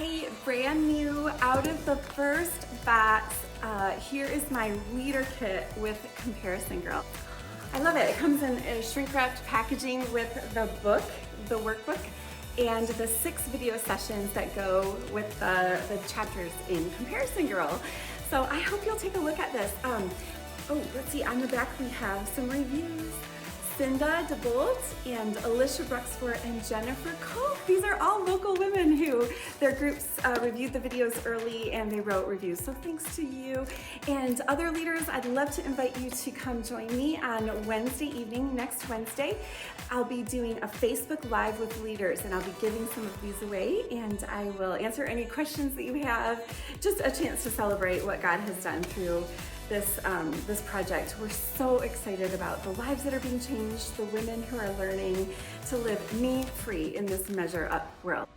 Hi, brand new out of the first batch. Here is my leader kit with Comparison Girl. I love it. It comes in a shrink wrapped packaging with the book, the workbook, and the 6 video sessions that go with the chapters in Comparison Girl. So I hope you'll take a look at this. Let's see, on the back we have some reviews. Cinda DeBolt and Alicia Bruxford and Jennifer Koch. These are all local women who their groups reviewed the videos early and they wrote reviews. So thanks to you and other leaders. I'd love to invite you to come join me on Wednesday evening, next Wednesday. I'll be doing a Facebook Live with leaders and I'll be giving some of these away and I will answer any questions that you have. Just a chance to celebrate what God has done through this project. We're so excited about the lives that are being changed, the women who are learning to live me free in this measure up world.